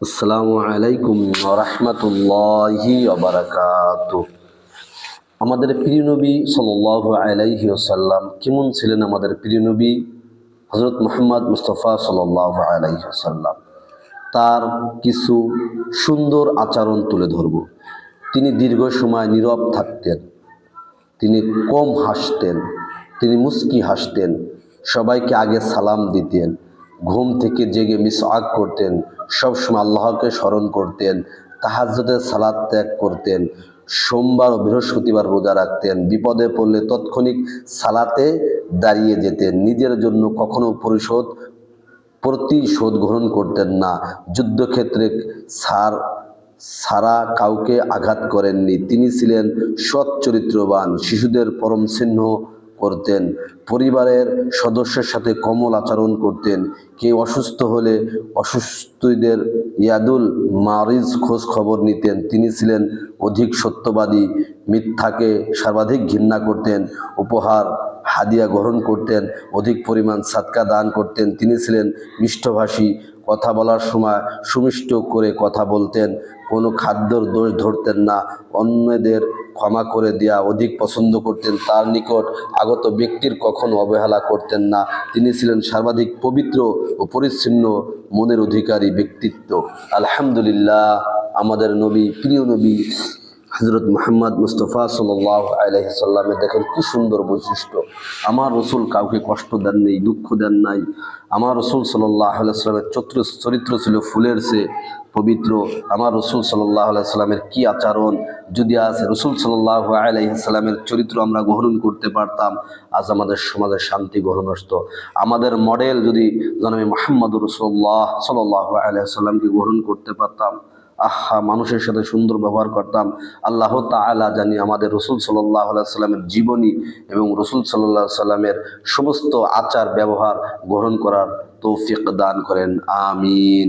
আসসালামু আলাইকুম ওয়া রাহমাতুল্লাহি ওয়া বারাকাতুহু। আমাদের প্রিয় নবী সাল্লাল্লাহু আলাইহি ওয়াসাল্লাম কেমন ছিলেন? আমাদের প্রিয় নবী হযরত মুহাম্মদ মুস্তাফা সাল্লাল্লাহু আলাইহি ওয়াসাল্লাম, তার কিছু সুন্দর আচরণ তুলে ধরব। তিনি দীর্ঘ সময় নীরব থাকতেন, তিনি কম হাসতেন, তিনি মুস্কি হাসতেন, সবাইকে আগে সালাম দিতেন, ঘুম থেকে জেগে মিসওয়াক করতেন, সবসময় আল্লাহকে স্মরণ করতেন, তাহাজ্জুদের সালাত ত্যাগ করতেন, সোমবার ও বৃহস্পতিবার রোজা রাখতেন, বিপদে পড়লে তৎক্ষণিক সালাতে দাঁড়িয়ে যেতেন, নিজের জন্য কখনো প্রতিশোধ গ্রহণ করতেন না, যুদ্ধক্ষেত্রে সারা কাউকে আঘাত করেননি। তিনি ছিলেন সৎ চরিত্রবান, শিশুদের পরম স্নেহ করতেন, পরিবারের সদস্যের সাথে কোমল আচরণ করতেন, কেউ অসুস্থ হলে অসুস্থদের ইয়াদুল মারিজ খোঁজ খবর নিতেন। তিনি ছিলেন অধিক সত্যবাদী, মিথ্যাকে সর্বাধিক ঘৃণা করতেন, উপহার হাদিয়া গ্রহণ করতেন, অধিক পরিমাণ সাদকা দান করতেন। তিনি ছিলেন মিষ্টভাষী, কথা বলার সময় সুমিষ্ট করে কথা বলতেন, কোনো খাদ্যর দোষ ধরতেন না, অন্যদের ক্ষমা করে দেওয়া অধিক পছন্দ করতেন, তার নিকট আগত ব্যক্তির কখনো অবহেলা করতেন না। তিনি ছিলেন সর্বাধিক পবিত্র ও পরিচ্ছন্ন মনের অধিকারী ব্যক্তিত্ব। আলহামদুলিল্লাহ, আমাদের নবী, প্রিয় নবী হযরত মুহাম্মদ মুস্তাফা সাল্লাল্লাহু আলাইহি সাল্লামের দেখেন কি সুন্দর বৈশিষ্ট্য। আমার রসুল কাউকে কষ্ট দেন নাই, দুঃখ দেন নাই। আমার রসুল সাল্লাল্লাহু আলাইহি সাল্লামের চরিত্র ছিল ফুলের চেয়ে পবিত্র। আমার রসুল সাল্লাল্লাহু আলাইহি সাল্লামের কি আচরণ! যদি আজ রসুল সাল্লাল্লাহু আলাইহি সাল্লামের চরিত্র আমরা গ্রহণ করতে পারতাম, আজ আমাদের সমাজে শান্তি গ্রহণ আসতো। আমাদের মডেল যদি জনাবে মুহাম্মদুর রাসূলুল্লাহ সাল্লাল্লাহু আলাইহি সাল্লামকে গ্রহণ করতে পারতাম, মানুষের সাথে সুন্দর ব্যবহার করতাম, আল্লাহ তাআলা জানি আমাদের রসুল সাল্লাল্লাহু আলাইহি সাল্লামের জীবনী এবং রসুল সাল্লাল্লাহু আলাইহি সাল্লামের সমস্ত আচার ব্যবহার গ্রহণ করার তৌফিক দান করেন। আমিন।